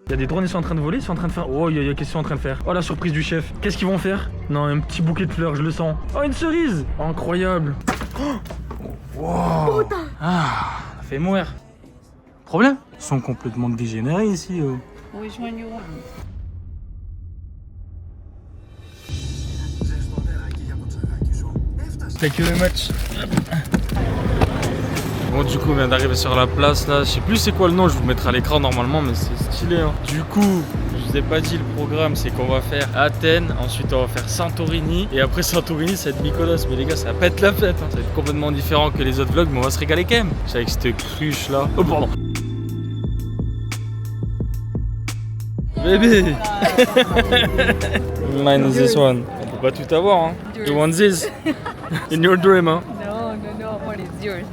Il y a des drones, ils sont en train de voler, ils sont en train de faire... Oh, qu'est-ce qu'ils sont en train de faire? Oh, la surprise du chef. Qu'est-ce qu'ils vont faire? Non, un petit bouquet de fleurs, je le sens. Oh, une cerise! Incroyable. Oh, wow. Ah, ça fait mourir. Problème? Ils sont complètement dégénérés ici. Which one you want? Thank you very much. Bon, du coup, on vient d'arriver sur la place là. Je sais plus c'est quoi le nom, je vous le mettrai à l'écran normalement, mais c'est stylé. Hein. Du coup, je vous ai pas dit le programme, c'est qu'on va faire Athènes, ensuite on va faire Santorini, et après Santorini, ça va être Mykonos. Mais les gars, ça va pas être la fête. Hein. Ça va être complètement différent que les autres vlogs, mais on va se régaler quand même. C'est avec cette cruche là. Oh, pardon. Baby. Mine is this one. On peut pas tout avoir. Hein. You want this? In your dream, hein? No, what is yours?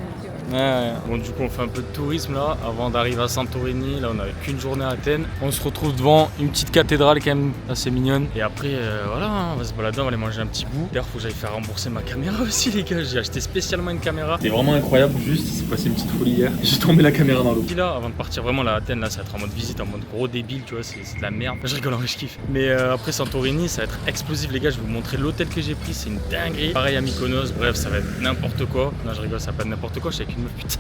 Ouais. Bon, du coup on fait un peu de tourisme là avant d'arriver à Santorini. Là on avait qu'une journée à Athènes. On se retrouve devant une petite cathédrale quand même assez mignonne. Et après voilà, on va se balader, on va aller manger un petit bout. D'ailleurs faut que j'aille faire rembourser ma caméra aussi les gars. J'ai acheté spécialement une caméra. C'était vraiment incroyable, juste il s'est passé une petite folie hier. J'ai tombé la caméra dans l'eau. Puis là avant de partir vraiment là à Athènes, là ça va être en mode visite, en mode gros débile, tu vois, c'est de la merde. Je rigole en vrai, je kiffe. Mais après Santorini ça va être explosif les gars. Je vais vous montrer l'hôtel que j'ai pris, c'est une dinguerie. Pareil à Mykonos, bref ça va être n'importe quoi. Non je rigole, ça va pas être n'importe quoi, je suis avec une meuf putain.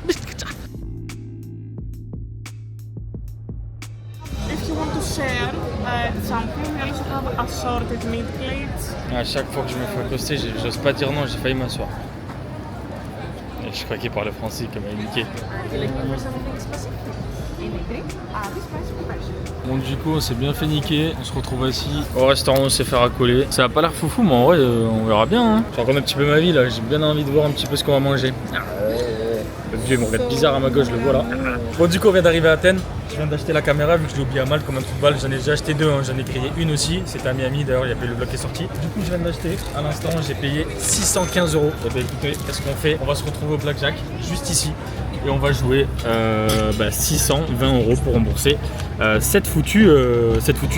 If you want to share something, we also have assorted meat plates. À chaque fois que je me fais accoster, j'ose pas dire non, j'ai failli m'asseoir. Et je crois qu'il parlait français comme il niqué. Bon du coup on s'est bien fait niquer, on se retrouve assis au restaurant, on s'est fait racoler. Ça a pas l'air foufou mais en vrai on verra bien. Hein. Je raconte un petit peu ma vie là, j'ai bien envie de voir un petit peu ce qu'on va manger. Le vieux il me regarde bizarre à ma gauche, je le vois là. Bon du coup on vient d'arriver à Athènes. Je viens d'acheter la caméra vu que je l'ai oublié à mal comme un football. J'en ai déjà acheté deux, hein. J'en ai grillé une aussi. C'était à Miami d'ailleurs, il y avait le vlog qui est sorti. Du coup je viens d'acheter. À l'instant j'ai payé 615 €. Et bah écoutez, qu'est-ce qu'on fait? On va se retrouver au Blackjack, juste ici. Et on va jouer 620 € pour rembourser cette foutue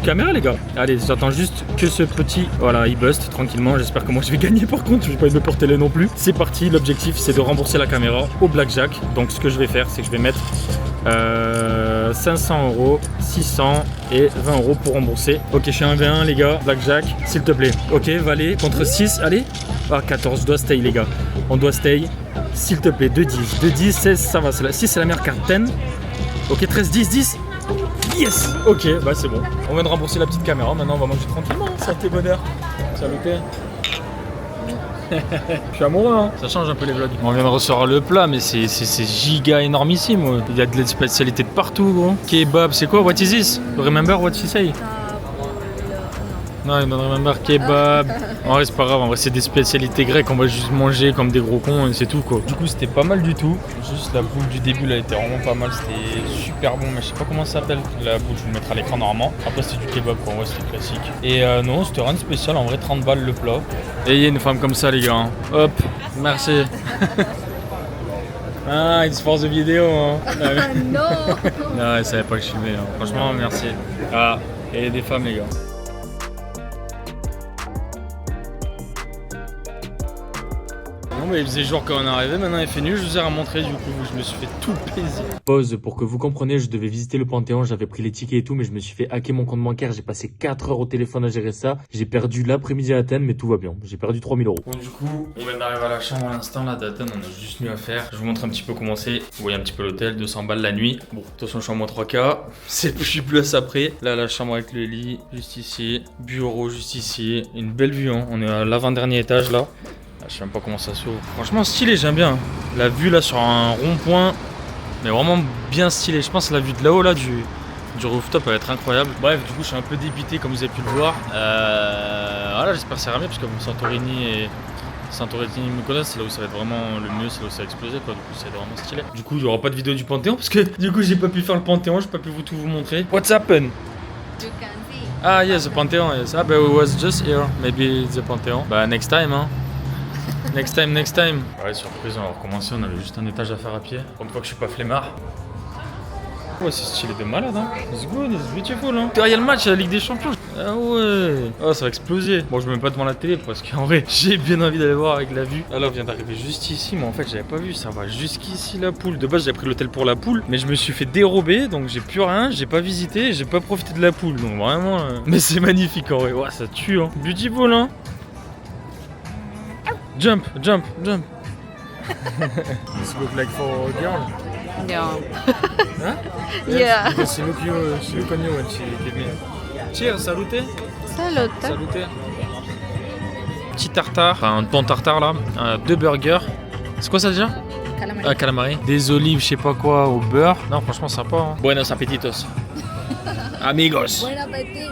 caméra les gars. Allez, j'attends juste que ce petit, voilà, il bust tranquillement. J'espère que moi je vais gagner par contre, je vais pas me porter les non plus. C'est parti, l'objectif c'est de rembourser la caméra au Blackjack. Donc ce que je vais faire c'est que je vais mettre 500 €, 600 et 20 € pour rembourser. Ok, je suis 1v1 les gars, Blackjack, s'il te plaît. Ok, valet contre 6, allez. Ah 14, je dois stay les gars. On doit stay, s'il te plaît, 2-10. 2-10, 16, ça va, 6 c'est la meilleure carte, 10. Ok, 13, 10, 10. Yes. Ok, bah c'est bon. On vient de rembourser la petite caméra, maintenant on va manger tranquillement. Santé, bonheur. Salut. Je suis amoureux, hein. Ça change un peu les vlogs. On vient de recevoir le plat, mais c'est giga énormissime. Il y a de la spécialité de partout, gros. Kebab, c'est quoi? What is this? Remember what she say? Non, il don't remember kebab. En vrai, c'est pas grave. En vrai, c'est des spécialités grecques. On va juste manger comme des gros cons et c'est tout, quoi. Du coup, c'était pas mal du tout. Juste la boule du début, là, était vraiment pas mal. C'était super bon, mais je sais pas comment ça s'appelle. La boule, je vous le mettrai à l'écran normalement. Après, c'est du kebab, quoi. En vrai, c'était classique. Et non, c'était rien de spécial. En vrai, 30 balles le plat. Et il y a une femme comme ça, les gars. Hein. Hop, merci. Ah, it's for the vidéo. Hein. No. Non, elle savait pas que je filmais. Hein. Franchement, merci. Ah, et des femmes, les gars. Bon bah il faisait jour quand on est arrivé, maintenant il fait nuit, je vous ai remontré du coup, je me suis fait tout plaisir. Pause, pour que vous compreniez, je devais visiter le Panthéon, j'avais pris les tickets et tout, mais je me suis fait hacker mon compte bancaire, j'ai passé 4 heures au téléphone à gérer ça, j'ai perdu l'après-midi à Athènes, mais tout va bien, j'ai perdu 3000 €. Bon du coup, on vient d'arriver à la chambre à l'instant là d'Athènes, on a juste mieux à faire, je vous montre un petit peu comment c'est, vous voyez un petit peu l'hôtel, 200 balles la nuit, bon attention je suis en moins 3K, je suis plus à ça près, là la chambre avec le lit, juste ici, bureau juste ici, une belle vue, hein. On est à l'avant-dernier étage là. Je sais même pas comment ça s'ouvre. Franchement stylé, j'aime bien. La vue là sur un rond-point, mais vraiment bien stylé. Je pense que la vue de là-haut là du rooftop va être incroyable. Bref, du coup je suis un peu dépité comme vous avez pu le voir. Voilà, j'espère que ça ira mieux parce que Santorini Mykonos, c'est là où ça va être vraiment le mieux, c'est là où ça va exploser quoi. Du coup ça va être vraiment stylé. Du coup il y aura pas de vidéo du Panthéon parce que du coup j'ai pas pu faire le Panthéon, j'ai pas pu tout vous montrer. What's happened? You can see. Ah yes, the Panthéon, yes. Ah but we was just here, maybe the Panthéon. Bah next time hein. Next time. Ouais, surprise, on va recommencer. On avait juste un étage à faire à pied. Pour une fois que je suis pas flemmard. Ouais, c'est stylé de malade, hein. It's good, it's beautiful, hein. Il y a le match à la Ligue des Champions. Ah ouais. Oh, ça va exploser. Bon, je me mets pas devant la télé parce qu'en vrai, j'ai bien envie d'aller voir avec la vue. Ah là, on vient d'arriver juste ici, mais en fait, j'avais pas vu. Ça va jusqu'ici, la poule. De base, j'ai pris l'hôtel pour la poule, mais je me suis fait dérober, donc j'ai plus rien. J'ai pas visité, j'ai pas profité de la poule. Donc vraiment. Mais c'est magnifique en vrai. Ouais, ça tue, hein. Beautiful, hein. Jump, jump, jump. This look like for a girl. No. Huh? Yeah. Because she look on you when she gave me. Cheers, salute. Salute. Salute. Petit tartare, enfin un ton tartare là, 2 burgers. C'est quoi ça déjà? Calamari. Ah, calamari. Des olives, je sais pas quoi, au beurre. Non, franchement, sympa. Hein. Buenos appetitos. Amigos. Bon appétit.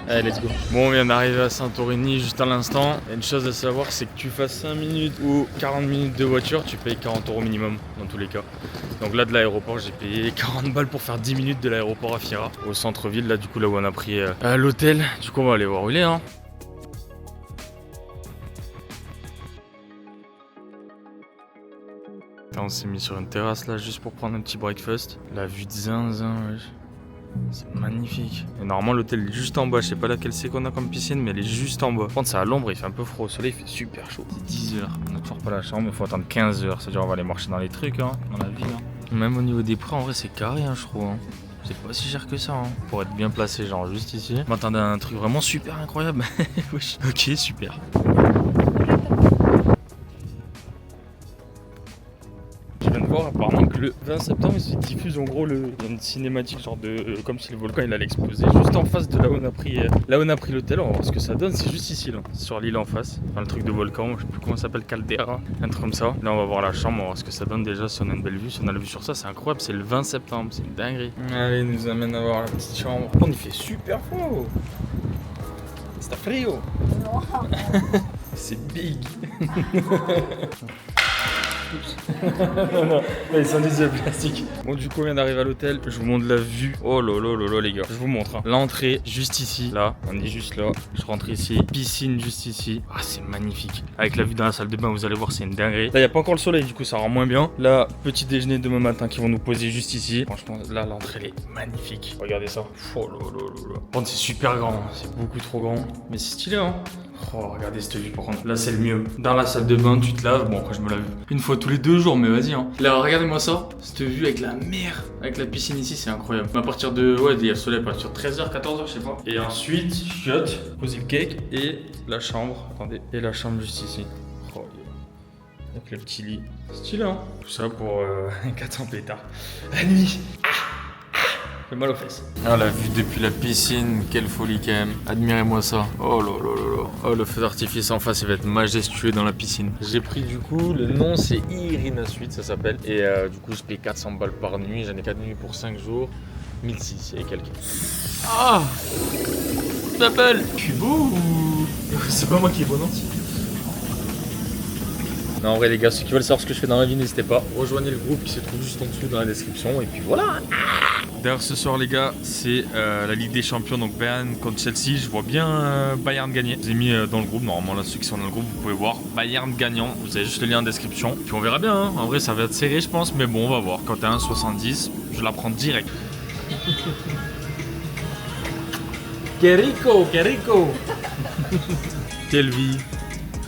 Allez, let's go. Bon, on vient d'arriver à Santorini juste à l'instant. Et une chose à savoir, c'est que tu fasses 5 minutes ou 40 minutes de voiture, tu payes 40 € minimum dans tous les cas. Donc là, de l'aéroport, j'ai payé 40 balles pour faire 10 minutes de l'aéroport à Fira, au centre-ville, là, du coup, là où on a pris l'hôtel. Du coup, on va aller voir où il est, hein. On s'est mis sur une terrasse là juste pour prendre un petit breakfast. La vue de zinzin, wesh. C'est magnifique. Et normalement l'hôtel est juste en bas. Je sais pas laquelle c'est qu'on a comme piscine, mais elle est juste en bas. Par contre c'est à l'ombre, il fait un peu froid. Au soleil il fait super chaud. C'est 10 h. On n'a toujours pas la chambre, il faut attendre 15 h. C'est-à-dire on va aller marcher dans les trucs, hein, dans la ville. Hein. Même au niveau des prix en vrai c'est carré, hein, je trouve. Hein. C'est pas si cher que ça, hein. Pour être bien placé, genre juste ici. Je m'attendais à un truc vraiment super incroyable. Wesh. Ok, super. Je viens de voir apparemment que le 20 septembre ils se diffusent en gros il y a une cinématique genre de comme si le volcan il allait exploser juste en face de là où on a pris l'hôtel. On va voir ce que ça donne, c'est juste ici là, sur l'île en face, enfin le truc de volcan, je sais plus comment ça s'appelle, Caldera, un truc comme ça. Là on va voir la chambre, on va voir ce que ça donne déjà, si on a une belle vue, si on a la vue sur ça, c'est incroyable, c'est le 20 septembre, c'est une dinguerie. Allez, il nous amène à voir la petite chambre. On il fait super froid. C'est frio. C'est big. Non, non, ils sont des œufs plastiques. Bon, du coup, on vient d'arriver à l'hôtel. Je vous montre la vue. Oh là là là là, les gars. Je vous montre. Hein. L'entrée, juste ici. Là, on est juste là. Je rentre ici. Piscine, juste ici. Ah, c'est magnifique. Avec la vue dans la salle de bain, vous allez voir, c'est une dinguerie. Là, il n'y a pas encore le soleil, du coup, ça rend moins bien. Là, petit déjeuner demain matin qui vont nous poser juste ici. Franchement, là, l'entrée, elle est magnifique. Regardez ça. Oh là là là là. Bon, c'est super grand. C'est beaucoup trop grand. Mais c'est stylé, hein. Oh, regardez cette vue par contre. Là, c'est le mieux. Dans la salle de bain, tu te laves. Bon, après, je me lave une fois tous les 2 jours, mais vas-y. Hein. Là, regardez-moi ça. Cette vue avec la mer, avec la piscine ici, c'est incroyable. À partir de. Ouais, il y a le soleil à partir de 13 h, 14 h, je sais pas. Et ensuite, chiotte, poser le cake et la chambre. Attendez. Et la chambre juste ici. Oh, avec le petit lit. Stylé, hein. Tout ça pour 400 pétards. La nuit. J'ai mal aux fesses. Ah, la vue depuis la piscine, quelle folie quand même. Admirez-moi ça. Oh là là là là. Oh, le feu d'artifice en face, il va être majestueux dans la piscine. J'ai pris du coup, le nom c'est Irina Suite, ça s'appelle. Et du coup, je paye 400 balles par nuit. J'en ai 4 nuits pour 5 jours. 1006 et quelques. Ah, m'appelle. Je suis beau. C'est pas moi qui est bon entier. Non, en vrai, les gars, ceux qui veulent savoir ce que je fais dans la vie, n'hésitez pas. Rejoignez le groupe qui se trouve juste en dessous dans la description. Et puis voilà. D'ailleurs, ce soir, les gars, c'est la Ligue des Champions, donc Bayern contre Chelsea. Je vois bien Bayern gagner. Je vous ai mis dans le groupe. Normalement, là, ceux qui sont dans le groupe, vous pouvez voir Bayern gagnant. Vous avez juste le lien en description. Puis on verra bien. Hein. En vrai, ça va être serré, je pense. Mais bon, on va voir. Quand t'es à 1,70, je la prends direct. Que rico, que rico. Quelle vie.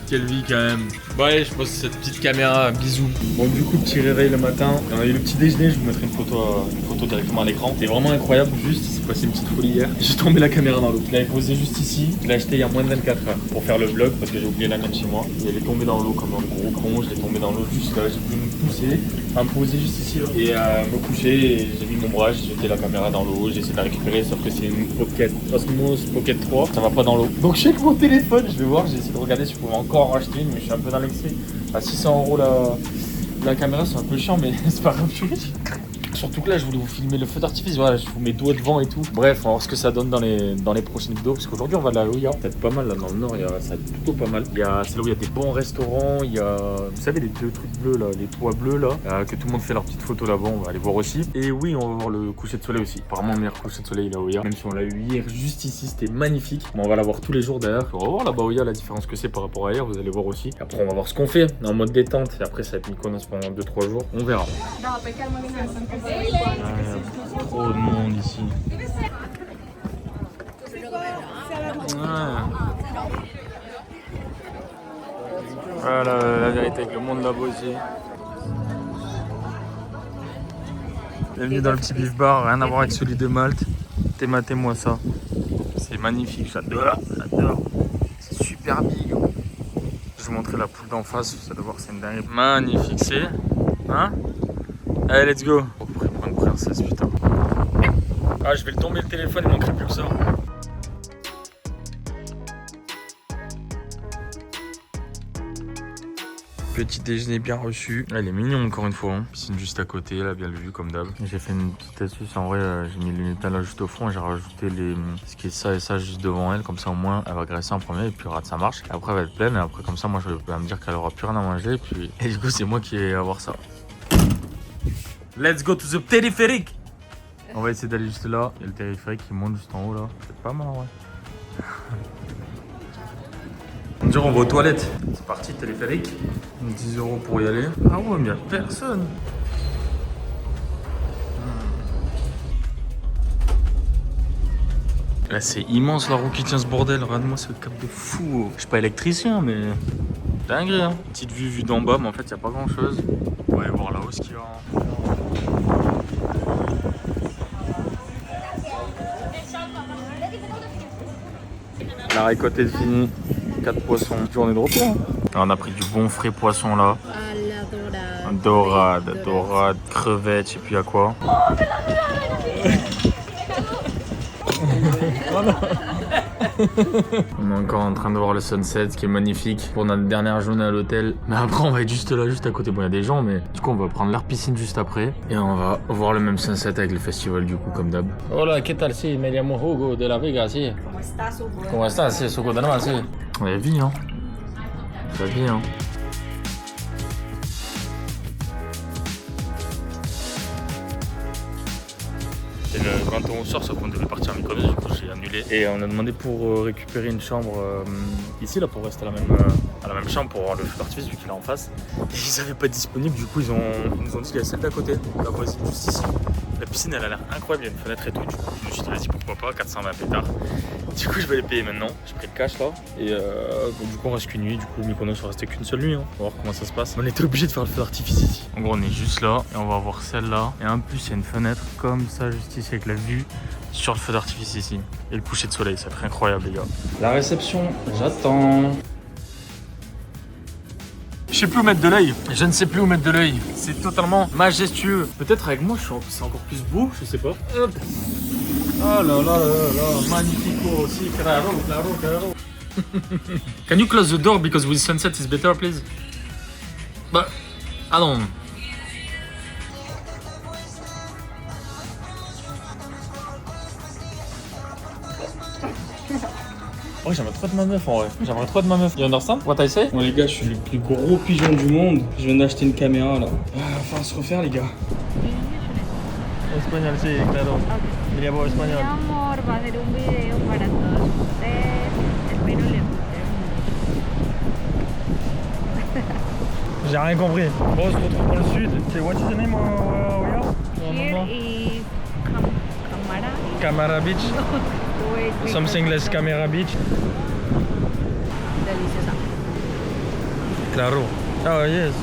Quelle vie quand même. Bon allez, je pose cette petite caméra, bisous. Bon du coup petit réveil le matin, on a eu le petit déjeuner, je vous mettrai une photo directement à l'écran. C'était vraiment incroyable, juste il s'est passé une petite folie hier. J'ai tombé la caméra dans l'eau. Je l'avais posée juste ici, je l'ai acheté il y a moins de 24 heures pour faire le vlog parce que j'ai oublié la mettre chez moi. Et elle est tombée dans l'eau comme un gros con, je l'ai tombée dans l'eau juste là, j'ai pu me pousser, me poser juste ici là. Et me coucher, et j'ai mis mon bras, j'ai jeté la caméra dans l'eau, j'ai essayé de la récupérer sauf que c'est une Pocket Osmos Pocket 3, ça va pas dans l'eau. Donc je sais que mon téléphone, je vais voir, j'ai essayé de regarder si je pouvais encore en racheter une mais je suis un peu dans l'excès. À 600 € la caméra, c'est un peu chiant, mais c'est pas grave, je suis riche. Surtout que là, je voulais vous filmer le feu d'artifice. Voilà, je vous mets doigts devant et tout. Bref, on va voir ce que ça donne dans les prochaines vidéos. Parce qu'aujourd'hui, on va de la Oya. Peut-être pas mal là dans le nord, ça plutôt pas mal. C'est là où il y a des bons restaurants. Il y a, vous savez, les 2 trucs bleus là, les toits bleus là, que tout le monde fait leur petite photo là-bas. On va aller voir aussi. Et oui, on va voir le coucher de soleil aussi. Apparemment, le meilleur coucher de soleil, la Oya. Même si on l'a eu hier juste ici, c'était magnifique. Mais on va la voir tous les jours d'ailleurs. On va voir là-bas Oya, la différence que c'est par rapport à hier. Vous allez voir aussi. Et après, on va voir ce qu'on fait en mode détente. Et après, ça va être Mykonos pendant 2-3 jours. On verra. Trop de monde ici. Voilà la vérité avec le monde là-bas aussi. Bienvenue dans le petit beef bar, rien à voir avec celui de Malte. Matez-moi ça. C'est magnifique, j'adore. C'est super big. Je vais vous montrer la poule d'en face, vous allez voir, c'est une dingue. Magnifique, c'est. Hein? Allez, let's go. Oh, pour une princesse, putain. Ah, je vais le tomber le téléphone, il manquerait plus que ça. Petit déjeuner bien reçu. Elle est mignonne encore une fois. Hein. Piscine juste à côté, là, bien vu comme d'hab. J'ai fait une petite astuce. En vrai, j'ai mis le Nutella juste au fond et j'ai rajouté ce qui est ça et ça juste devant elle. Comme ça, au moins, elle va graisser en premier et puis ça marche. Et après, elle va être pleine. Et après, comme ça, moi, je vais me dire qu'elle aura plus rien à manger. Et du coup, c'est moi qui vais avoir ça. Let's go to the téléphérique. On va essayer d'aller juste là. Il y a le téléphérique qui monte juste en haut là. C'est pas mal en vrai. On dirait on va aux toilettes. C'est parti, téléphérique. 10 € pour y aller. Ah ouais, mais il n'y a personne. Là, c'est immense la roue qui tient ce bordel. Regarde-moi ce cap de fou. Je suis pas électricien, mais dingue. Hein. Petite vue d'en bas, mais en fait, il n'y a pas grand chose. On va aller voir là-haut ce qu'il y a. La récolte est finie. 4 poissons. Journée de repos. Hein. On a pris du bon frais poisson là. Dorade, crevettes, je sais plus à quoi. On est encore en train de voir le sunset qui est magnifique pour notre dernière journée à l'hôtel. Mais après on va être juste là, juste à côté. Bon, il y a des gens, mais du coup on va prendre leur piscine juste après. Et on va voir le même sunset avec le festival du coup comme d'hab. Hola, ¿qué tal? Si, me llamo Hugo de La Vega, si. ¿Cómo estás? Si, Hugo de La Vega, si. La vie, hein. La vie, hein. Et quand on sort, sauf qu'on devait partir à Mykonos, du coup j'ai annulé. Et on a demandé pour récupérer une chambre ici, là, pour rester à la même chambre pour avoir le feu d'artifice vu qu'il est en face. Et ils n'avaient pas disponible, du coup ils nous ont dit qu'il y a celle d'à côté, la voisine juste ici. La piscine elle a l'air incroyable, il y a une fenêtre et tout, du coup je me suis dit vas-y pourquoi pas, 420 pétards. Du coup je vais les payer maintenant, j'ai pris le cash là. Et bon, du coup on reste qu'une nuit, du coup Mykonos va rester qu'une seule nuit, hein. On va voir comment ça se passe. On était obligé de faire le feu d'artifice ici. En gros on est juste là et on va voir celle-là. Et en plus il y a une fenêtre comme ça juste ici avec la vue sur le feu d'artifice ici. Et le coucher de soleil, ça va être incroyable les gars. La réception, j'attends. Je sais plus où mettre de l'œil. Je ne sais plus où mettre de l'œil. C'est totalement majestueux. Peut-être avec moi, c'est encore plus beau. Je sais pas. Hop. Oh là là là là. Magnifico aussi. Claro. Can you close the door because with sunset is better, please? But, I don't. Ouais, j'aimerais trop être ma meuf en vrai. J'aimerais trop être ma meuf. You understand what I say? Bon les gars, je suis le plus gros pigeon du monde. Je viens d'acheter une caméra là. Enfin, se refaire les gars. Espagnol, sí, claro. Mi amor, espagnol. Mi amor, va a hacer un video para todos ustedes. Espero les guste mucho. J'ai rien compris. Bon, on se retrouve dans le sud. C'est what is the name where Here is Camara. Camara Beach. Wait, Something less Camara Beach. Deliciosa. Claro. Oh yes.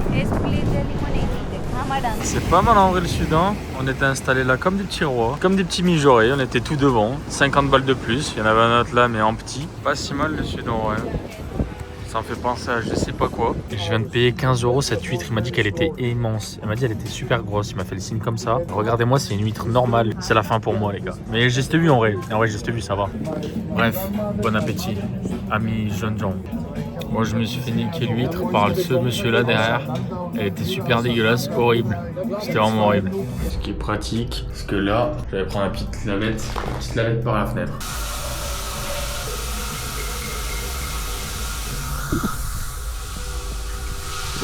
Split de limonade de Camara. C'est pas mal en vrai le sud, hein. On était installés là comme des petits rois, comme des petits mijaurés. On était tout devant. 50 balles de plus. Il y en avait un autre là, mais en petit. Pas si mal le sud en vrai. Ça me fait penser à je sais pas quoi. Je viens de payer 15 € cette huître. Il m'a dit qu'elle était immense. Elle m'a dit qu'elle était super grosse. Il m'a fait le signe comme ça. Regardez-moi, c'est une huître normale. C'est la fin pour moi, les gars. Mais j'ai cette vue en vrai. En vrai, j'ai cette vue, ça va. Bref, bon appétit, amis jeunes gens. Moi, je me suis fait niquer l'huître par ce monsieur-là derrière. Elle était super dégueulasse, horrible. C'était vraiment horrible. Ce qui est pratique, parce que là, je vais prendre la petite lavette par la fenêtre.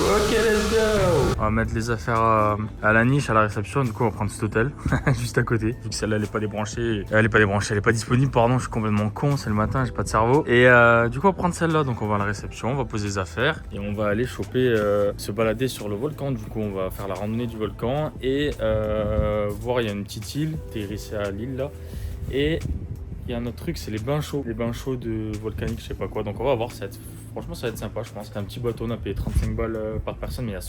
Ok, let's go. On va mettre les affaires à la niche, à la réception. Du coup, on va prendre cet hôtel juste à côté. Vu que celle-là, elle est pas débranchée. Elle est pas disponible, pardon. Je suis complètement con. C'est le matin, j'ai pas de cerveau. Et du coup, on va prendre celle-là. Donc, on va à la réception, on va poser les affaires et on va aller choper, se balader sur le volcan. Du coup, on va faire la randonnée du volcan et voir. Il y a une petite île, atterrisser à l'île là. Et il y a un autre truc, c'est les bains chauds. Les bains chauds de volcanique, je sais pas quoi. Donc on va voir, franchement ça va être sympa je pense. C'est un petit bateau, on a payé 35 balles par personne, mais il y a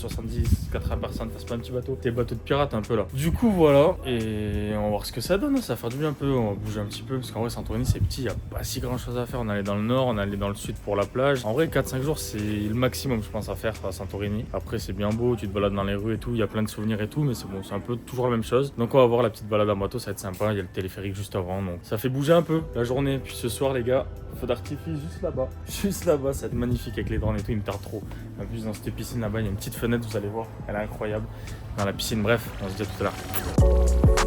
80 personnes, c'est pas un petit bateau. C'est des bateaux de pirates un peu là. Du coup voilà, et on va voir ce que ça donne, ça va faire du bien un peu, on va bouger un petit peu. Parce qu'en vrai Santorini c'est petit, il n'y a pas si grand chose à faire. On allait dans le nord, on allait dans le sud pour la plage. En vrai 4-5 jours c'est le maximum je pense à faire à Santorini. Après c'est bien beau, tu te balades dans les rues et tout, il y a plein de souvenirs et tout, mais c'est bon, c'est un peu toujours la même chose. Donc on va voir la petite balade en bateau, ça va être sympa. Il y a le téléphérique juste avant, donc ça fait bouger un peu la journée. Puis ce soir les gars, feu d'artifice juste là-bas, ça va être magnifique avec les drones et tout, il me tarde trop. En plus dans cette piscine là-bas il y a une petite fenêtre, vous allez voir, elle est incroyable dans la piscine. Bref, on se dit à tout à l'heure.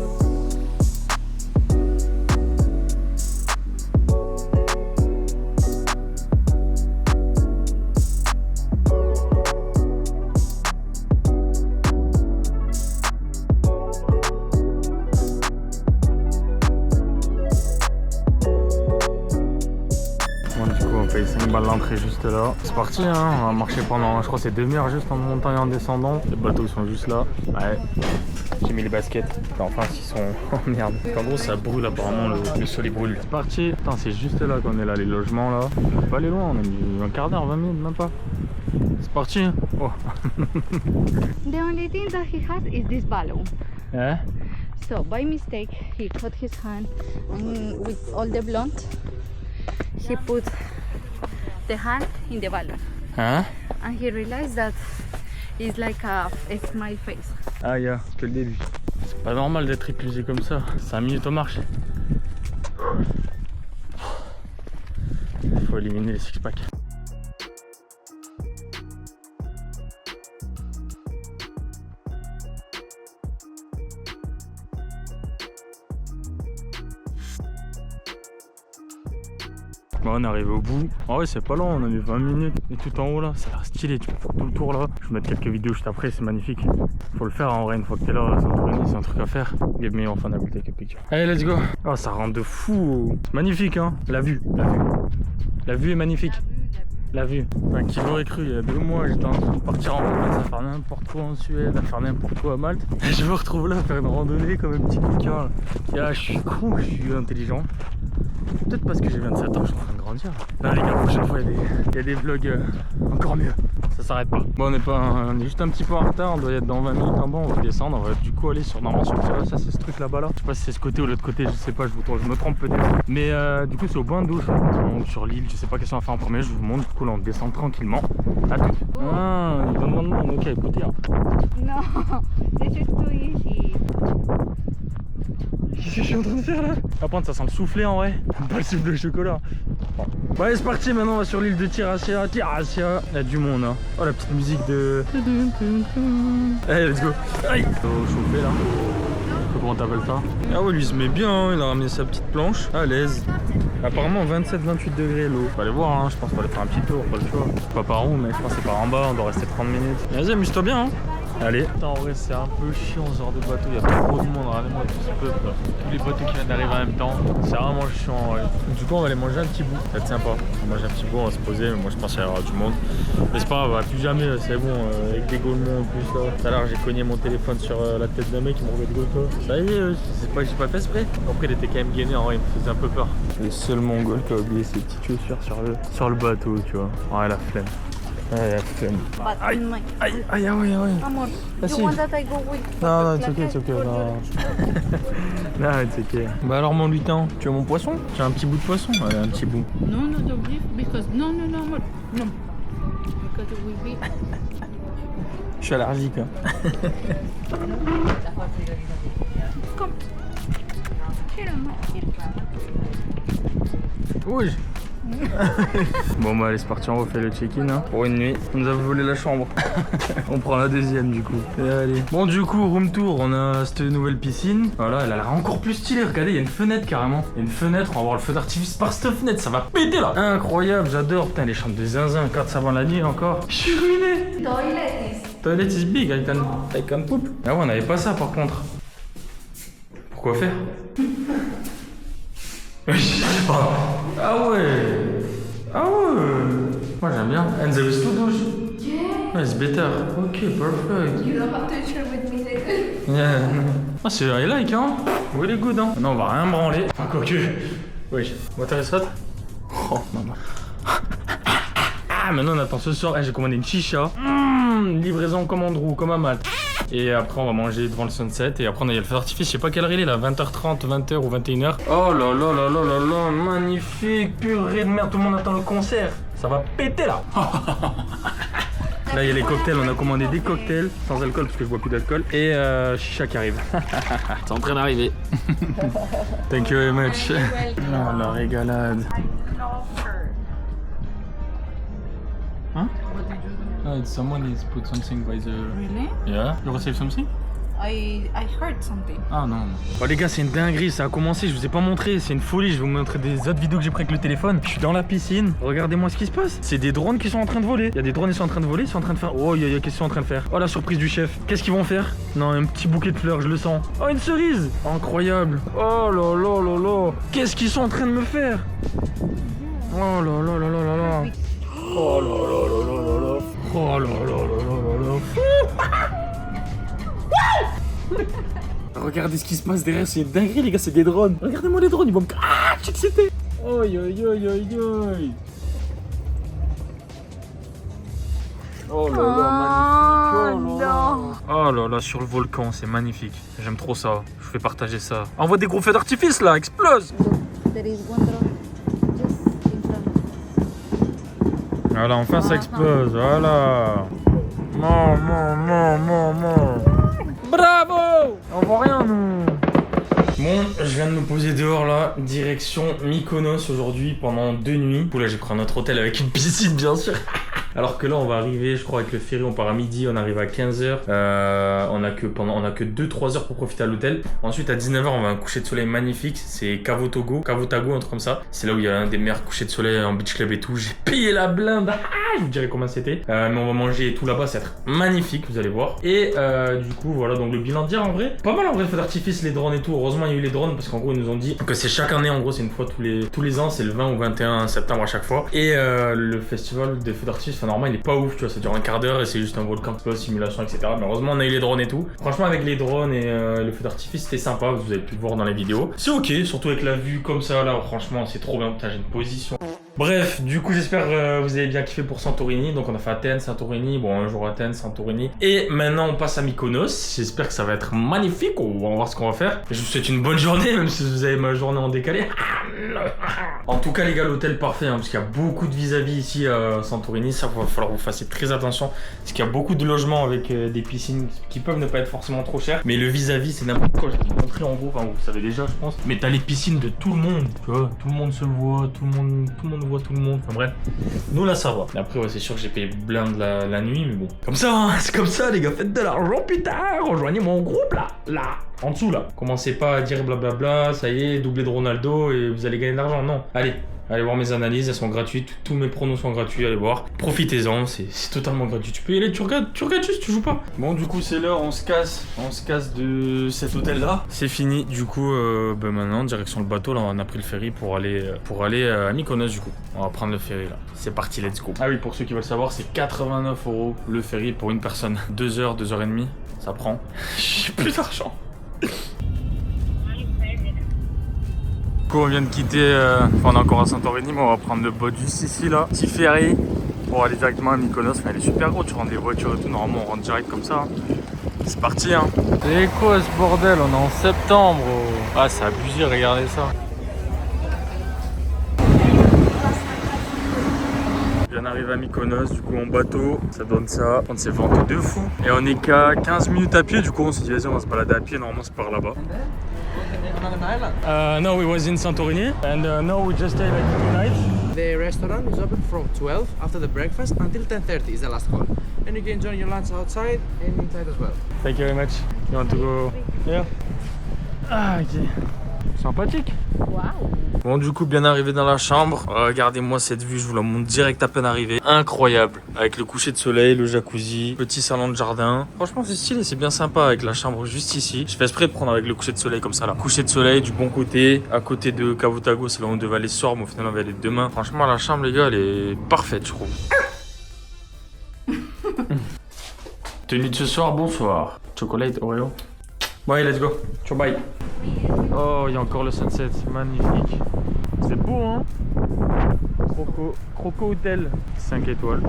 paye 5 balles l'entrée juste là. C'est parti, hein, on va marcher pendant, je crois c'est 2 heures juste en montant et en descendant. Les bateaux sont juste là. Ouais. J'ai mis les baskets. Enfin, s'ils sont en merde. En gros, ça brûle apparemment, le sol il brûle. C'est parti. Putain, c'est juste là qu'on est là, les logements là. On va pas aller loin, on a mis un quart d'heure, 20 minutes, même pas. C'est parti. Oh. The only thing that he has is this balloon. Yeah. So by mistake he cut his hand, and with all the blood he put the hand in the balloon. Hein? And he realized that it's like a smile face. Ah yeah, que le début. C'est pas normal d'être éclusé comme ça. 5 minutes au marche. Faut éliminer les six-packs. Bon, on est arrivé au bout. En vrai, c'est pas long, on a mis 20 minutes. Et tout en haut là, ça a l'air stylé. Tu peux faire tout le tour là. Je vais mettre quelques vidéos juste après, c'est magnifique. Faut le faire en vrai, une fois que t'es là, c'est un truc à faire. Give me off, on a goûté quelques pictures. Allez, let's go. Oh, ça rend de fou. C'est magnifique, hein. La vue. La vue est magnifique. La vue. Enfin, qui l'aurait cru, il y a 2 mois, j'étais en train de partir en vacances à faire n'importe quoi en Suède, à faire n'importe quoi à Malte. Et je me retrouve là à faire une randonnée comme un petit coquin. Ah, je suis con, je suis intelligent. Peut-être parce que j'ai 27 ans, je suis en train de grandir. Là les gars, la prochaine fois il y a des vlogs encore mieux. Ça s'arrête pas. Bon, on est juste un petit peu en retard, on doit y être dans 20 minutes en bas, on va descendre, on va du coup aller normalement sur le ça c'est ce truc là-bas là. Je sais pas si c'est ce côté ou l'autre côté, je sais pas, je me trompe peut-être. Mais du coup c'est au bain de douche, on monte sur l'île, je sais pas qu'est-ce qu'on va faire en premier, je vous montre, du coup là on descend tranquillement. À tout. Ah, il demande, ok, écoutez. Hein. No, this is too easy. Qu'est-ce que je suis en train de faire là? Par contre ça sent le souffler en vrai. Pas le souffle de chocolat. Bon. Bon allez c'est parti, maintenant on va sur l'île de Tiracia. Il y a du monde hein. Oh la petite musique de... Allez let's go. Aïe. Faut chauffer là. Comment t'appelles ça? Ah ouais lui il se met bien hein. Il a ramené sa petite planche. À l'aise. Apparemment 27-28 degrés l'eau. On va aller voir hein. Je pense qu'on va aller faire un petit tour, pas le choix. Pas par où mais je pense que c'est par en bas, on doit rester 30 minutes. Vas-y amuse-toi bien hein. Allez. En vrai c'est un peu chiant ce genre de bateau, il y a trop de monde, regardez-moi tout ce peuple. Tous les bateaux qui viennent d'arriver en même temps, c'est vraiment chiant en vrai. Du coup on va aller manger un petit bout, ça va être sympa. On va manger un petit bout, on va se poser, moi je pense qu'il y aura du monde. Mais c'est pas grave, plus jamais, c'est bon, avec des gaulements en plus là. Tout à l'heure j'ai cogné mon téléphone sur la tête d'un mec qui me regarde de gauche. Ça y est, c'est pas que j'ai pas fait exprès. Après il était quand même gainé, en vrai il me faisait un peu peur. Le seul mongol qui a oublié ses petites chaussures sur le bateau, tu vois. Ouais la flemme. Ouais, aïe, aïe, aïe, aïe, aïe. Amor, Ah, you si. want that I go with? Non, it's okay, it's okay. Non, non, it's okay. Bah alors mon lutin, tu veux mon poisson? Tu as un petit bout de poisson? Allez, un petit bout. No, the beef, because no, amor, no, because it will be. Je suis allergique. Hein. Come. Here, Amor, here. Rouge. Bon bah allez c'est parti, on refait le check-in hein, pour une nuit. On nous a volé la chambre. On prend la deuxième du coup. Et allez. Bon du coup room tour, on a cette nouvelle piscine. Voilà, elle a l'air encore plus stylée. Regardez, il y a une fenêtre carrément. Il y a une fenêtre, on va voir le feu d'artifice par cette fenêtre, ça va péter là. Incroyable, j'adore. Putain les chambres de zinzin, 4 savants la nuit encore. Je suis ruiné. Toilet is Toilet is big, I can poop. Ah ouais, on n'avait pas ça par contre. Pourquoi faire? Ah ouais. Ah ouais. Moi j'aime bien. And there is two douche. Yeah. It's better. Ok, perfect. You don't have to share with me later. Yeah. Ah c'est I like hein. Really good hein. Non on va rien branler. Enfin quoique. Oui. Water is hot. Oh maman. Ah maintenant on attend ce soir. J'ai commandé une chicha. Livraison comme Andrew, comme Amal. Et après on va manger devant le sunset. Et après on a eu le feu d'artifice. Je sais pas quelle heure il est là. 20h30, 20h ou 21h. Oh là là là là là là. Magnifique. Purée de merde. Tout le monde attend le concert. Ça va péter là. Là il y a les cocktails. On a commandé des cocktails sans alcool parce que je bois plus d'alcool. Et chicha qui arrive. C'est en train d'arriver. Thank you very much. Oh la régalade. Huh? What did you do? No, it's someone is put something by the... Really? Yeah? You received something? I heard something. Ah non. Oh les gars, c'est une dinguerie, ça a commencé, je vous ai pas montré, c'est une folie, je vais vous montrer des autres vidéos que j'ai pris avec le téléphone. Je suis dans la piscine, regardez-moi ce qui se passe. C'est des drones qui sont en train de voler. Il y a des drones qui sont en train de voler, ils sont en train de faire... Oh, qu'est-ce qu'ils sont en train de faire? Oh la surprise du chef. Qu'est-ce qu'ils vont faire? Non, un petit bouquet de fleurs, je le sens. Oh, une cerise! Incroyable. Oh là là là là. Qu'est-ce qu'ils sont en train de me faire? Oh là là là là là là. Oh là là là là là là. Oh là là là là là là. Regardez ce qui se passe derrière, c'est une dinguerie les gars, c'est des drones. Regardez-moi les drones, ils vont me... Ah, je sais que c'était... Aïe aïe aïe aïe aïe. Oh là là, magnifique. Oh là là. Oh là là, sur le volcan, c'est magnifique. J'aime trop ça, je fais partager ça. Envoie des gros feux d'artifice là, explose. There is one drone just in front of us. Voilà, enfin ça explose, voilà. Bravo! On voit rien nous. Bon, je viens de me poser dehors là, direction Mykonos aujourd'hui pendant 2 nuits. Là j'ai pris un autre hôtel avec une piscine bien sûr. Alors que là on va arriver, je crois avec le ferry on part à midi, on arrive à 15h. On a que 2-3 heures pour profiter à l'hôtel. Ensuite à 19h on va à un coucher de soleil magnifique, c'est Kavotago, un truc comme ça. C'est là où il y a un des meilleurs couchers de soleil en beach club et tout. J'ai payé la blinde, je vous dirai combien c'était. Mais on va manger et tout là-bas, ça va être magnifique, vous allez voir. Et du coup voilà, donc le bilan d'hier en vrai, pas mal en vrai le feu d'artifice, les drones et tout. Heureusement il y a eu les drones parce qu'en gros ils nous ont dit que c'est chaque année, en gros c'est une fois tous les ans, c'est le 20 ou 21 septembre à chaque fois. Et le festival des feux d'artifice, normalement il est pas ouf, tu vois, ça dure un quart d'heure et c'est juste un volcan qui simulation, etc. Mais heureusement on a eu les drones et tout. Franchement avec les drones et le feu d'artifice c'était sympa, vous avez pu le voir dans les vidéos. C'est ok, surtout avec la vue comme ça là, franchement c'est trop bien. Putain, j'ai une position. Bref, du coup j'espère que vous avez bien kiffé pour Santorini. Donc on a fait Athènes, Santorini, bon un jour Athènes, Santorini. Et maintenant on passe à Mykonos. J'espère que ça va être magnifique, on va voir ce qu'on va faire. Je vous souhaite une bonne journée, même si vous avez ma journée en décalé. En tout cas les gars, l'hôtel parfait, hein, parce qu'il y a beaucoup de vis-à-vis ici à Santorini. Ça va falloir que vous fassiez très attention, parce qu'il y a beaucoup de logements avec des piscines qui peuvent ne pas être forcément trop chères. Mais le vis-à-vis c'est n'importe quoi, je vais vous montrer en gros, enfin vous savez déjà je pense. Mais t'as les piscines de tout le monde, tu vois, tout le monde se voit, tout le monde voit tout le monde, enfin bref, nous là ça va. Et après ouais c'est sûr que j'ai payé blinde la nuit, mais bon, comme ça hein, c'est comme ça les gars, faites de l'argent putain, rejoignez mon groupe là, en dessous là. Commencez pas à dire blablabla, ça y est, doublé de Ronaldo et vous allez gagner de l'argent, non. Allez voir mes analyses, elles sont gratuites, tous mes pronos sont gratuits, allez voir. Profitez-en, c'est totalement gratuit. Tu peux y aller, tu regardes juste, tu joues pas. Bon du coup c'est l'heure, on se casse de cet hôtel là. C'est fini, du coup maintenant direction le bateau, là on a pris le ferry pour aller à Mykonos du coup. On va prendre le ferry là, c'est parti, let's go. Ah oui, pour ceux qui veulent savoir, c'est 89 € le ferry pour une personne. 2 heures, 2 heures et demie, ça prend. J'ai plus d'argent. On vient de quitter, on est encore à Santorini, mais on va prendre le boat juste ici là, petit ferry pour aller directement à Mykonos. Enfin, il est super gros, tu rentres des voitures et tout, normalement on rentre direct comme ça. C'est parti hein. C'est quoi ce bordel, on est en septembre. Ah c'est abusé, regardez ça. Je viens d'arriver à Mykonos, du coup en bateau, ça donne ça. On s'est vendu de fou. Et on est qu'à 15 minutes à pied, du coup on s'est dit vas-y on va se balader à pied, normalement c'est par là-bas. No, we was in Santorini and now we just stay like 2 nights. The restaurant is open from 12 after the breakfast until 10:30 is the last call. And you can enjoy your lunch outside and inside as well. Thank you very much. You want to go? Yeah. Ah ok. Sympathique. Wow. Bon, du coup, bien arrivé dans la chambre. Regardez-moi cette vue, je vous la montre direct à peine arrivé. Incroyable. Avec le coucher de soleil, le jacuzzi, petit salon de jardin. Franchement, c'est stylé, c'est bien sympa avec la chambre juste ici. Je fais exprès de prendre avec le coucher de soleil comme ça là. Coucher de soleil du bon côté, à côté de Cavotago, c'est là où on devait aller ce soir, mais au final on va aller demain. Franchement, la chambre, les gars, elle est parfaite, je trouve. Tenue de ce soir, bonsoir. Chocolate, Oreo. Bon, allez, let's go. Ciao, bye. Oh, il y a encore le sunset, magnifique. C'est beau, hein? Croco Hotel, 5 étoiles.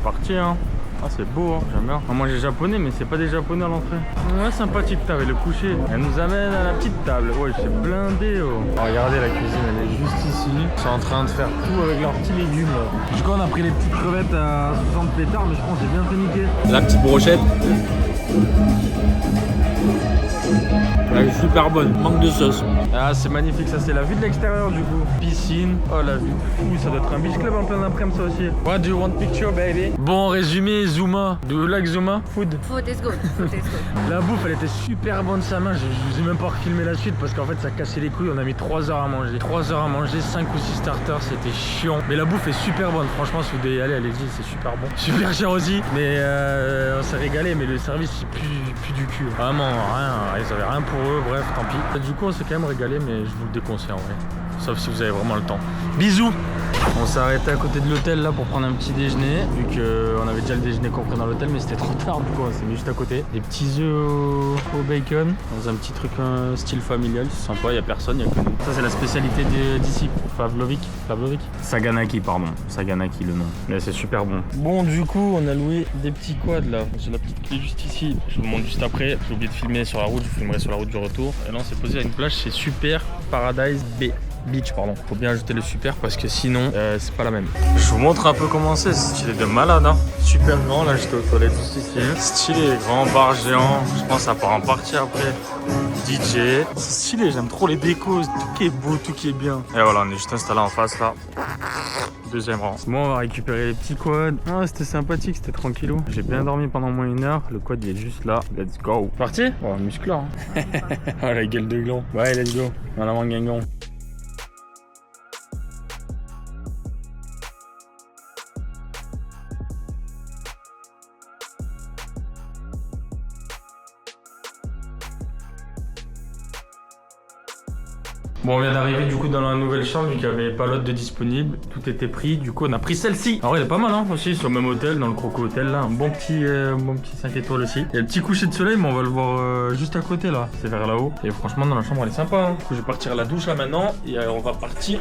Parti, hein? Ah, c'est beau, hein? J'aime bien. On mange japonais, mais c'est pas des japonais à l'entrée. Ouais, sympathique table, le coucher. Elle nous amène à la petite table. Ouais, c'est blindé, oh. Oh, regardez, la cuisine, elle est juste ici. Ils sont en train de faire tout avec leurs petits légumes, là. Du coup, on a pris les petites crevettes à 60 pétards, mais je pense que j'ai bien fait niquer. La petite brochette. Elle est super bonne, manque de sauce. Ah, c'est magnifique, ça c'est la vue de l'extérieur du coup. Piscine, oh la vue de fou, ça doit être un beach club en plein après-midi ça aussi. What do you want picture baby? Bon, résumé, Zuma. Do you like Zuma? Food? Food is good. Food is good. La bouffe, elle était super bonne sa main. Je vous ai même pas refilmé la suite parce qu'en fait ça cassait les couilles. On a mis 3 heures à manger. 3 heures à manger, 5 ou 6 starters, c'était chiant. Mais la bouffe est super bonne. Franchement, si vous devez y aller, allez-y, c'est super bon. Super cher aussi. Mais on s'est régalé. Mais le service, c'est plus du cul. Vraiment, rien. Ils avaient rien pour eux. Bref, tant pis. Du coup, on s'est quand même régalé, mais je vous le déconseille en vrai. Sauf si vous avez vraiment le temps. Bisous! On s'est arrêté à côté de l'hôtel là pour prendre un petit déjeuner. Vu qu'on avait déjà le déjeuner compris dans l'hôtel, mais c'était trop tard. Du coup, on s'est mis juste à côté. Des petits œufs au bacon. Dans un petit truc style familial. C'est sympa, il n'y a personne, il n'y a que nous. Ça, c'est la spécialité d'ici. Pavlovic. Saganaki, pardon. Saganaki, le nom. Mais c'est super bon. Bon, du coup, on a loué des petits quads là. J'ai la petite clé juste ici. Je vous montre juste après. J'ai oublié de filmer sur la route. Je vous filmerai sur la route du retour. Et là, on s'est posé à une plage. C'est Super Paradise Beach, pardon. Faut bien ajouter le super parce que sinon c'est pas la même. Je vous montre un peu comment c'est stylé de malade, hein. Super grand, là j'étais aux toilettes juste ici. Stylé, grand bar géant. Je pense que ça part en partie après. DJ. C'est stylé, j'aime trop les décos, tout qui est beau, tout qui est bien. Et voilà, on est juste installé en face là. Deuxième rang. Bon, on va récupérer les petits quads. Ah, c'était sympathique, c'était tranquillou. J'ai bien dormi pendant moins 1 heure. Le quad il est juste là. Let's go. Parti? Oh, muscleur. Hein. Oh, la gueule de gland. Ouais, let's go. En avant, Guingamp. Bon, on vient d'arriver du coup dans la nouvelle chambre vu qu'il n'y avait pas l'autre de disponible. Tout était pris, du coup on a pris celle-ci. Alors elle est pas mal hein, aussi, sur le même hôtel, dans le Croco Hotel là. Un bon petit 5 étoiles aussi. Il y a le petit coucher de soleil mais on va le voir juste à côté là. C'est vers là-haut. Et franchement dans la chambre elle est sympa hein. Du coup je vais partir à la douche là maintenant. Et on va partir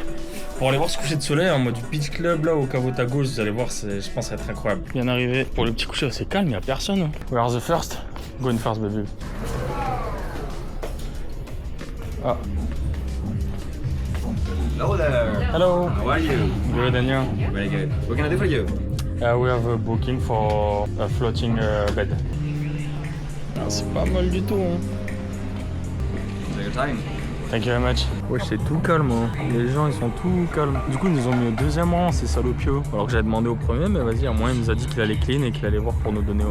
pour aller voir ce coucher de soleil en mode beach club là au Cavotago. Vous allez voir, je pense que ça va être incroyable. Bien arrivé pour le petit coucher, c'est calme, il n'y a personne. Where's the first? Go in first baby. Ah. Hello there. Hello. How are you? Good, and you? Very good. What can I do for you? We have a booking for a floating bed. Ah, c'est pas mal du tout. Hein. Take your time. Thank you very much. Ouais, c'est tout calme. Hein. Les gens, ils sont tout calmes. Du coup, ils nous ont mis au deuxième rang, c'est salopio. Alors que j'avais demandé au premier, mais vas-y, à moins, il nous a dit qu'il allait clean et qu'il allait voir pour nous donner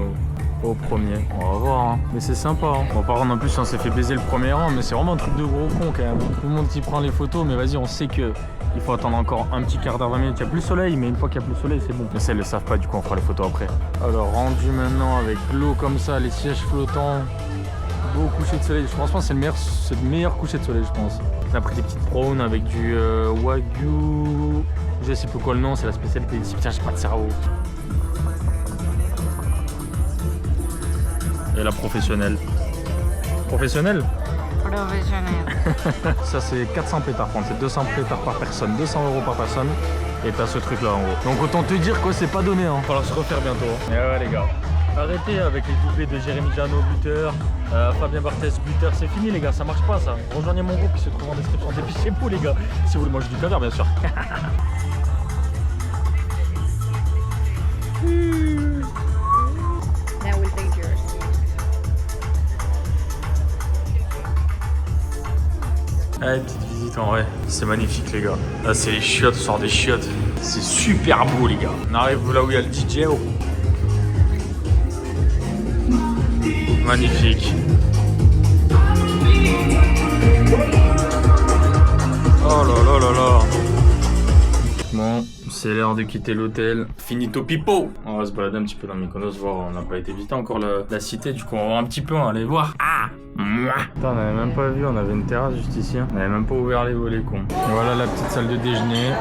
au premier. On va voir, hein. Mais c'est sympa. Hein. Bon, par contre, en plus, on s'est fait baiser le premier rang, mais c'est vraiment un truc de gros con quand même. Tout le monde qui prend les photos, mais vas-y, on sait que il faut attendre encore un petit quart d'heure, 20 minutes. Il n'y a plus le soleil, mais une fois qu'il n'y a plus le soleil, c'est bon. Mais ça, ils le savent pas, du coup, on fera les photos après. Alors, rendu maintenant avec l'eau comme ça, les sièges flottants. Beau coucher de soleil, je pense que c'est le meilleur coucher de soleil, je pense. On a pris des petites prawns avec du wagyu, je sais plus quoi le nom, c'est la spécialité ici. Putain, j'ai pas de cerveau. Et la professionnelle. Professionnelle? Professionnel. Ça c'est 400 pétards, c'est 200 pétards par personne, 200 € par personne. Et t'as ce truc là en haut. Donc autant te dire que c'est pas donné, hein. Falloir se refaire bientôt. Hein. Et ouais les gars. Arrêtez avec les doublés de Jérémy Janot, buteur, Fabien Barthez, buteur, c'est fini les gars, ça marche pas ça. Rejoignez mon groupe qui se trouve en description. Dépêchez-vous les gars, si vous voulez manger du caviar bien sûr. Now we'll take yours. Allez, petite visite en vrai, c'est magnifique les gars. Là c'est les chiottes, on sort des chiottes. C'est super beau les gars. On arrive là où il y a le DJ. Oh. Magnifique. Oh là là. l'heure de quitter l'hôtel. Finito pipo. On va se balader un petit peu dans Mykonos, voir, on n'a pas été visiter encore la cité, du coup on va voir un petit peu, on va aller voir. Putain, on n'avait même pas vu, on avait une terrasse juste ici. On n'avait même pas ouvert les volets, con. Et voilà la petite salle de déjeuner.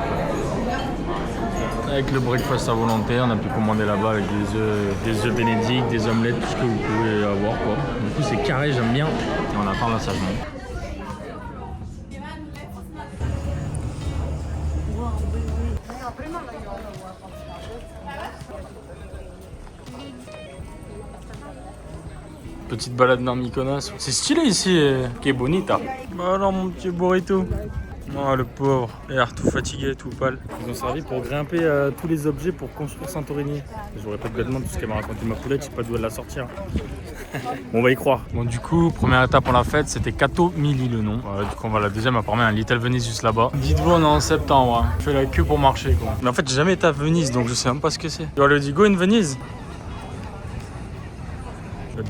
Avec le breakfast à volonté, on a pu commander là-bas avec des œufs bénédicts, des omelettes, tout ce que vous pouvez avoir, quoi. Du coup c'est carré, j'aime bien. Et on attend là sagement. Petite balade dans Mykonos. C'est stylé ici, que bonita. Bah alors mon petit burrito. Oh le pauvre, il a l'air tout fatigué, tout pâle. Ils ont servi pour grimper tous les objets pour construire Santorini. Je vous répète bêtement tout ce qu'elle m'a raconté ma poulette, je sais pas d'où elle la sortir. Bon, on va y croire. Bon du coup, première étape on l'a faite, c'était Kato Mili le nom. Voilà, du coup on va la deuxième, apparemment un Little Venice juste là-bas. Dites-vous on est en septembre, hein. Je fais la queue pour marcher quoi. Mais en fait j'ai jamais été à Venise donc je sais même pas ce que c'est. Tu vois le Digo in Venise.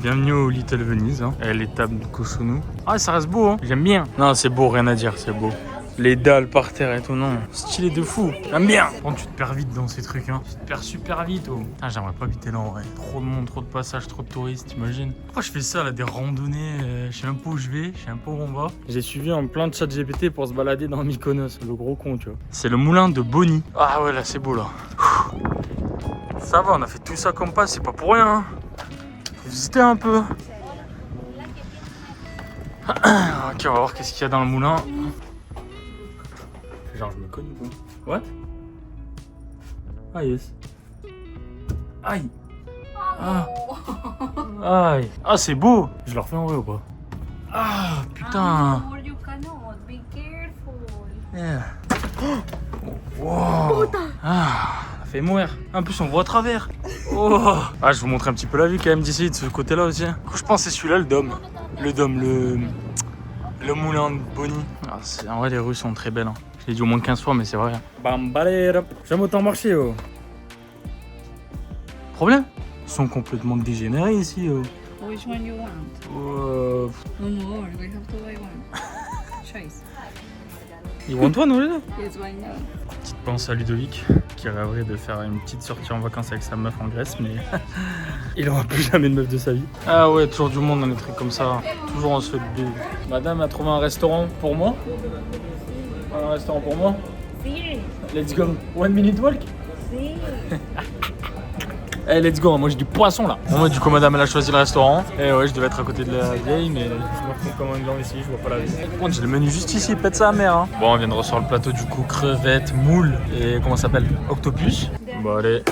Bienvenue au Little Venise, hein. Et l'étape de Kosunu. Ah ça reste beau hein, j'aime bien. Non c'est beau, rien à dire, c'est beau. Les dalles par terre et tout, non. Stylé de fou, j'aime bien. Bon, tu te perds vite dans ces trucs, hein. Tu te perds super vite, oh. Ah, j'aimerais pas habiter là en vrai. Trop de monde, trop de passages, trop de touristes, t'imagines. Pourquoi je fais ça là, des randonnées, je sais même pas où je vais, je sais même pas où on va. J'ai suivi en plein de chat GPT pour se balader dans Mykonos, le gros con, tu vois. C'est le moulin de Boni. Ah ouais, là c'est beau là. Ça va, on a fait tout ça comme pas, c'est pas pour rien, hein. Faut visiter un peu. Ok, on va voir qu'est-ce qu'il y a dans le moulin. Genre, je me cogne ou quoi? What? Ah, yes. Aïe! Ah! Aïe! Ah, c'est beau! Je le refais en vrai ou pas? Ah, putain! You cannot, be careful. Yeah. Wow! Ah, ça fait mourir. En plus, on voit à travers. Oh! Ah, je vais vous montrer un petit peu la vue quand même d'ici, de ce côté-là aussi. Je pense que c'est celui-là, le dôme. Le moulin de Boni. Ah, en vrai, les rues sont très belles. Hein. Je l'ai dit au moins 15 fois, mais c'est vrai. Bambalera. J'aime autant marcher. Oh. Problème? Ils sont complètement dégénérés ici. Oh. Which one you want? Oh. No more. We have to buy one. Choice. Ils vont toi, non, les deux? Yes, why not? Petite pensée à Ludovic, qui rêverait de faire une petite sortie en vacances avec sa meuf en Grèce, mais il n'aura plus jamais de meuf de sa vie. Ah ouais, toujours du monde dans les trucs comme ça. Toujours on se fait de bébé. Madame a trouvé un restaurant pour moi. Un restaurant pour moi. Si. Let's go. 1 minute walk. Si. Hey, let's go. Moi j'ai du poisson là. Bon, moi du coup madame elle a choisi le restaurant. Et ouais, je devais être à côté de la vieille, mais je me retrouve comme un gland ici, je vois pas la vie. Par contre j'ai le menu juste ici, pète sa mère. Hein. Bon, on vient de recevoir le plateau du coup, crevettes, moules et comment ça s'appelle? Octopus. Bon allez.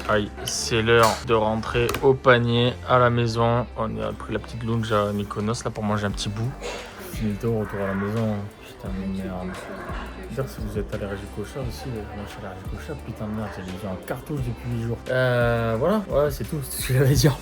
Aïe, c'est l'heure de rentrer au panier à la maison. On a pris la petite lounge à Mykonos là pour manger un petit bout. Finito, retour à la maison. Putain de merde. D'ailleurs, si vous êtes allergique au chat aussi, moi je suis allergique au chat, putain de merde, j'ai en cartouche depuis 8 jours. Voilà, ouais, c'est tout ce que j'avais à dire.